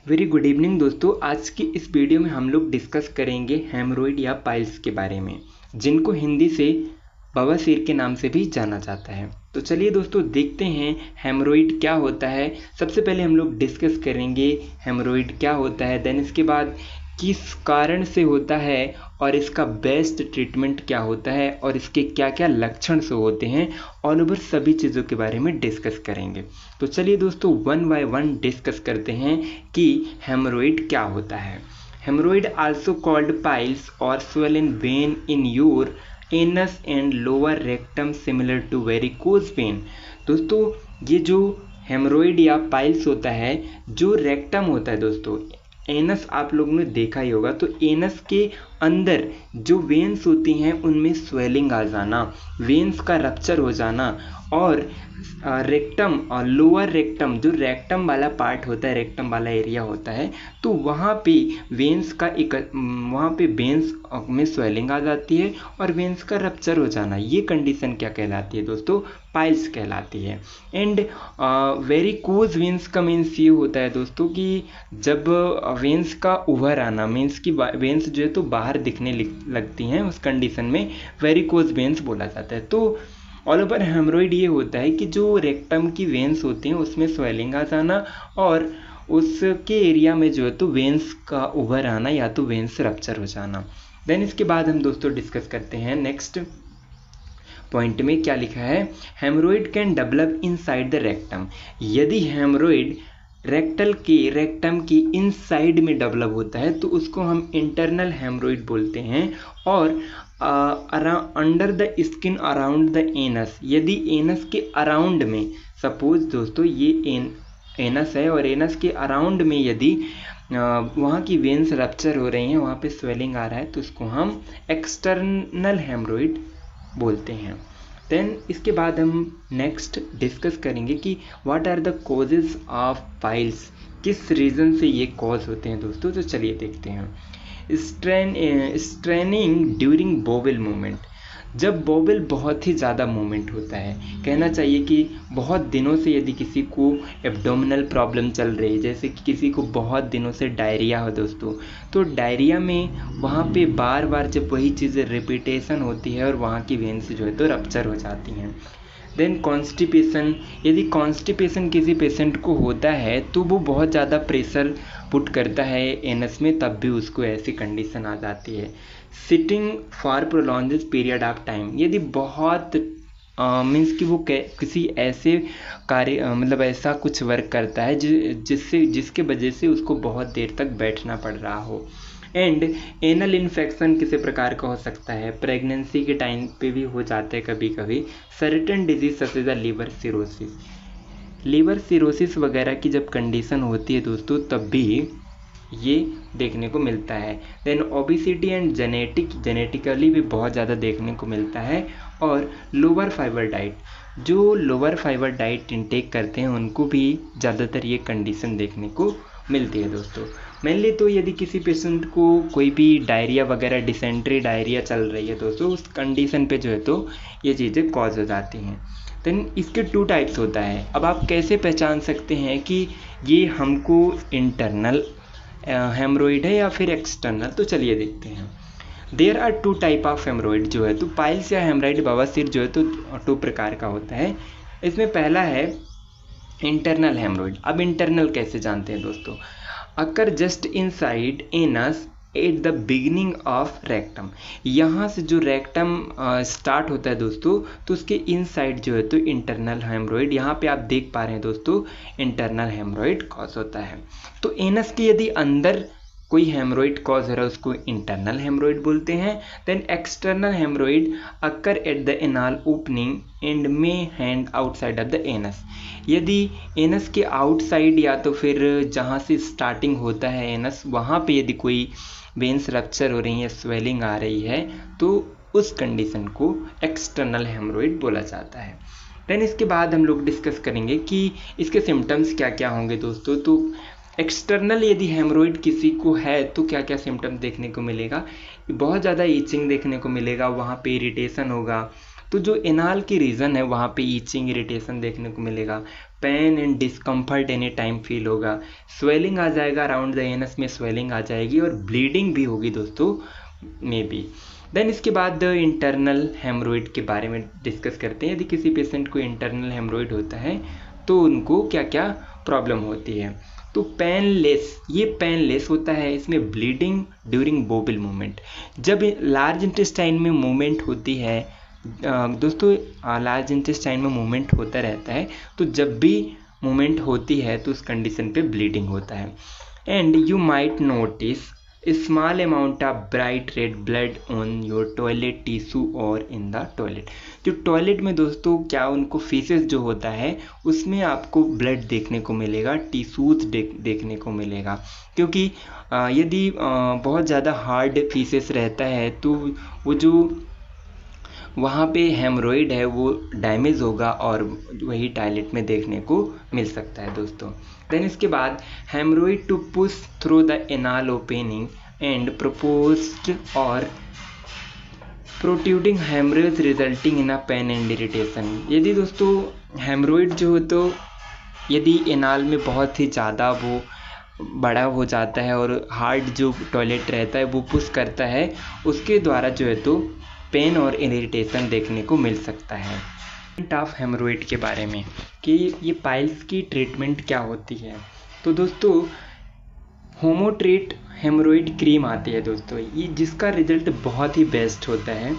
Very good evening दोस्तों। आज की इस वीडियो में हम लोग डिस्कस करेंगे हेमरोइड या पाइल्स के बारे में, जिनको हिंदी से बवासीर के नाम से भी जाना जाता है। तो चलिए दोस्तों देखते हैं हेमरोइड क्या होता है। सबसे पहले हम लोग डिस्कस करेंगे हेमरोइड क्या होता है, देन इसके बाद किस कारण से होता है और इसका बेस्ट ट्रीटमेंट क्या होता है और इसके क्या क्या लक्षण से होते हैं, ऑल ओवर सभी चीज़ों के बारे में डिस्कस करेंगे। तो चलिए दोस्तों वन बाय वन डिस्कस करते हैं कि हेमरोइड क्या होता है। हेमरोइड आल्सो कॉल्ड पाइल्स और swollen vein in your anus and lower rectum similar to varicose vein। दोस्तों ये जो हेमरोइड या पाइल्स होता है, जो रेक्टम होता है दोस्तों, एनस आप लोगों ने देखा ही होगा, तो एनस के अंदर जो वेन्स होती हैं उनमें स्वेलिंग आ जाना, वेन्स का रप्चर हो जाना, और रेक्टम और लोअर रेक्टम, जो रेक्टम वाला पार्ट होता है, रेक्टम वाला एरिया होता है, तो वहाँ पे वेन्स का वहाँ पे वेन्स में स्वेलिंग आ जाती है और वेन्स का रप्चर हो जाना। ये कंडीशन क्या कहलाती है दोस्तों? पाइल्स कहलाती है। एंड वेरिकोज वेन्स का मीन्स ये होता है दोस्तों कि जब वेन्स का उभर आना, मीन्स कि वेन्स जो है तो बाहर दिखने लगती हैं, उस कंडीशन में वेरिकोज वेन्स बोला जाता है। तो ऑल ओवर हेमरोइड ये होता है कि जो रेक्टम की वेन्स होती हैं उसमें स्वेलिंग आ जाना और उसके एरिया में जो है तो वेन्स का उभर आना या तो वेन्स रप्चर हो जाना। देन इसके बाद हम दोस्तों डिस्कस करते हैं नेक्स्ट पॉइंट में क्या लिखा है। Haemorrhoid can develop inside the rectum. यदि हेमरोइड रेक्टम की इनसाइड में डेवलप होता है तो उसको हम इंटरनल हेमरोइड बोलते हैं। और under the skin around the anus, यदि एनस के अराउंड में, सपोज दोस्तों ये एनस है और एनस के अराउंड में यदि वहाँ की वेन्स रप्चर हो रही हैं, वहाँ पे स्वेलिंग आ रहा है, तो उसको हम एक्सटर्नल हेमरोइड बोलते हैं। देन इसके बाद हम नेक्स्ट डिस्कस करेंगे कि what are the causes of piles, किस रीज़न से ये कॉज होते हैं दोस्तों। तो चलिए देखते हैं। स्ट्रेनिंग ड्यूरिंग बोवेल मूवमेंट, जब बोवेल बहुत ही ज़्यादा मूवमेंट होता है, कहना चाहिए कि बहुत दिनों से यदि किसी को एब्डोमिनल प्रॉब्लम चल रही है, जैसे कि किसी को बहुत दिनों से डायरिया हो दोस्तों, तो डायरिया में वहाँ पे बार बार जब वही चीज़ें रिपीटेशन होती है और वहाँ की वेन्स जो है तो रप्चर हो जाती हैं। देन कॉन्स्टिपेशन, यदि कॉन्स्टिपेशन किसी पेशेंट को होता है तो वो बहुत ज़्यादा प्रेशर पुट करता है एनस में, तब भी उसको ऐसी कंडीशन आ जाती है। Sitting for prolong period of time, यदि बहुत मीन्स कि वो किसी ऐसे कार्य मतलब ऐसा कुछ वर्क करता है जिसके वजह से उसको बहुत देर तक बैठना पड़ रहा हो। एंड एनल इन्फेक्शन किसी प्रकार का हो सकता है, प्रेगनेंसी के टाइम पे भी हो जाता है कभी कभी। Certain disease such as liver cirrhosis वगैरह की जब कंडीशन होती है दोस्तों, तब भी ये देखने को मिलता है। देन ओबिसिटी एंड जेनेटिकली भी बहुत ज़्यादा देखने को मिलता है। और लोअर फाइबर डाइट, जो लोअर फाइबर डाइट इंटेक करते हैं उनको भी ज़्यादातर ये कंडीशन देखने को मिलती है दोस्तों। मेनली तो यदि किसी पेशेंट को कोई भी डायरिया वगैरह, डिसेंट्री डायरिया चल रही है दोस्तों, उस कंडीशन पे जो है तो ये चीज़ें कॉज हो जाती हैं। देन इसके 2 टाइप्स होता है। अब आप कैसे पहचान सकते हैं कि ये हमको इंटरनल हेमरोइड है या फिर एक्सटर्नल? तो चलिए देखते हैं। देयर आर 2 टाइप ऑफ हेमरोइड, जो है तो पाइल्स या हेमराइड बवासीर जो है तो 2 प्रकार का होता है। इसमें पहला है इंटरनल हेमरोइड। अब इंटरनल कैसे जानते हैं दोस्तों? Occur just inside anus at the beginning of rectum, यहाँ से जो रेक्टम स्टार्ट होता है दोस्तों, तो उसके इनसाइड जो है तो इंटरनल हेमरोइड, यहाँ पे आप देख पा रहे हैं दोस्तों, इंटरनल हेमरोइड कॉज होता है। तो एनस के यदि अंदर कोई हेमरोइड कॉज हो रहा है उसको इंटरनल हेमरोइड बोलते हैं। Then external haemorrhoid occur at the anal opening and may hand outside of the anus, यदि एनस के आउटसाइड या तो फिर जहाँ से स्टार्टिंग होता है एनस, वहाँ पे यदि कोई वेन्स रप्चर हो रही है, स्वेलिंग आ रही है, तो उस कंडीशन को एक्सटर्नल हेमरोइड बोला जाता है। देन इसके बाद हम लोग डिस्कस करेंगे कि इसके सिम्टम्स क्या क्या होंगे दोस्तों। तो एक्सटर्नल यदि हेमरोइड किसी को है तो क्या क्या सिम्टम्स देखने को मिलेगा? बहुत ज़्यादा ईचिंग देखने को मिलेगा, वहाँ पे इरिटेशन होगा, तो जो एनाल की रीजन है वहाँ पे ईचिंग इरिटेशन देखने को मिलेगा। Pain and discomfort any time feel होगा, स्वेलिंग आ जाएगा, अराउंड द एनस में स्वेलिंग आ जाएगी और ब्लीडिंग भी होगी दोस्तों में भी। देन इसके बाद इंटरनल हेमरोइड के बारे में डिस्कस करते हैं। यदि किसी पेशेंट को इंटरनल हेमरोइड होता है तो उनको क्या क्या प्रॉब्लम होती है। तो पेनलेस, ये पेनलेस होता है, इसमें ब्लीडिंग ड्यूरिंग बोबल मूवमेंट। जब लार्ज इंटेस्टाइन में मूवमेंट होती है दोस्तों, लार्ज इंटेस्टाइन में मूवमेंट होता रहता है, तो जब भी मूवमेंट होती है तो उस कंडीशन पे ब्लीडिंग होता है। And you might notice small amount of bright red blood on your toilet tissue और इन द टॉयलेट। जो टॉयलेट में दोस्तों क्या उनको फीसेस जो होता है उसमें आपको ब्लड देखने को मिलेगा, टिश्यूज देखने को मिलेगा, क्योंकि यदि बहुत ज़्यादा हार्ड फीसेस रहता है तो वो जो वहाँ पे हेमरोइड है वो डैमेज होगा और वही टॉयलेट में देखने को मिल सकता है दोस्तों। देन इसके बाद haemorrhoid to push through the anal opening and proposed or protruding haemorrhage resulting in a pain and irritation. यदि दोस्तों हेमरोइड जो हो तो यदि एनाल में बहुत ही ज़्यादा वो बड़ा हो जाता है और हार्ड जो टॉयलेट रहता है वो पुश करता है, उसके द्वारा जो है तो पेन और इरिटेशन देखने को मिल सकता है। ट्रीटमेंट ऑफ हेमरोइड के बारे में कि ये पाइल्स की ट्रीटमेंट क्या होती है, तो दोस्तों होमोट्रीट हेमरोइड क्रीम आती है दोस्तों, ये जिसका रिजल्ट बहुत ही बेस्ट होता है।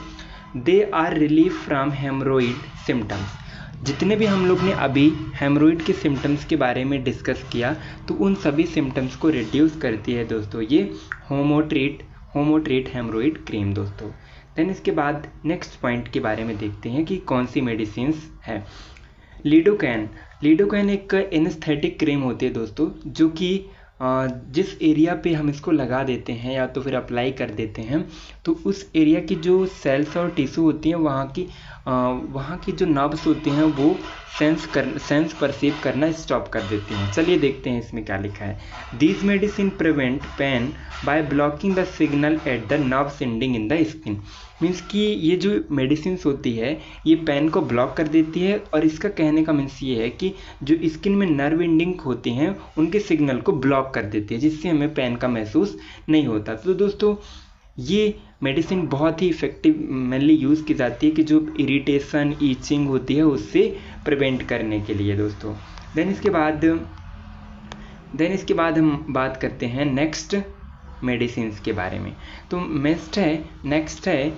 They are relief from haemorrhoid symptoms. जितने भी हम लोग ने अभी हेमरोइड के सिम्टम्स के बारे में डिस्कस किया तो उन सभी सिम्टम्स को रिड्यूस करती है दोस्तों ये होमोट्रीट हेमरोइड क्रीम दोस्तों। देन इसके बाद नेक्स्ट पॉइंट के बारे में देखते हैं कि कौन सी मेडिसिन्स है। लिडोकैन एक एनेस्थेटिक क्रीम होती है दोस्तों, जो कि जिस एरिया पे हम इसको लगा देते हैं या तो फिर अप्लाई कर देते हैं तो उस एरिया की जो सेल्स और टिश्यू होती हैं वहाँ की जो नर्व्स होती हैं वो सेंस परसीव करना स्टॉप कर देती हैं। चलिए देखते हैं इसमें क्या लिखा है। This medicine prevent pain by blocking the signal at the nerve ending in the skin. Means कि ये जो मेडिसिन होती है ये पेन को ब्लॉक कर देती है और इसका कहने का मीन्स ये है कि जो स्किन में नर्व एंडिंग होती हैं उनके सिग्नल को ब्लॉक कर देती है, जिससे हमें पेन का महसूस नहीं होता। तो दोस्तों ये मेडिसिन बहुत ही इफेक्टिवली यूज़ की जाती है कि जो इरिटेशन ईचिंग होती है उससे प्रिवेंट करने के लिए दोस्तों। देन इसके बाद हम बात करते हैं नेक्स्ट मेडिसिन्स के बारे में। तो नेक्स्ट है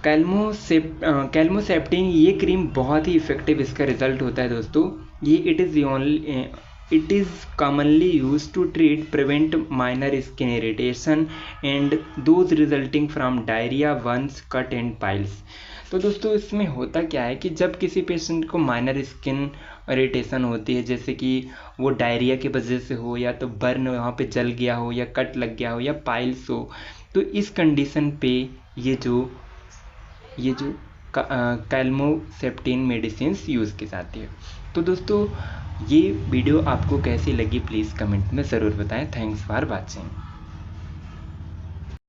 कैल्मोसेप्टिन। ये क्रीम बहुत ही इफेक्टिव इसका रिजल्ट होता है दोस्तों। ये it is commonly use to treat prevent minor skin irritation and those resulting from diarrhoea once cut and piles. तो दोस्तों इसमें होता क्या है कि जब किसी पेशेंट को माइनर स्किन इरिटेशन होती है, जैसे कि वो डायरिया की वजह से हो या तो बर्न वहाँ पे जल गया हो या कट लग गया हो या पाइल्स हो, तो इस कंडीशन पे ये जो कैल्मोसेप्टिन मेडिसिन यूज़ की जाती है। तो दोस्तों ये वीडियो आपको कैसी लगी प्लीज़ कमेंट में ज़रूर बताएं। Thanks for watching.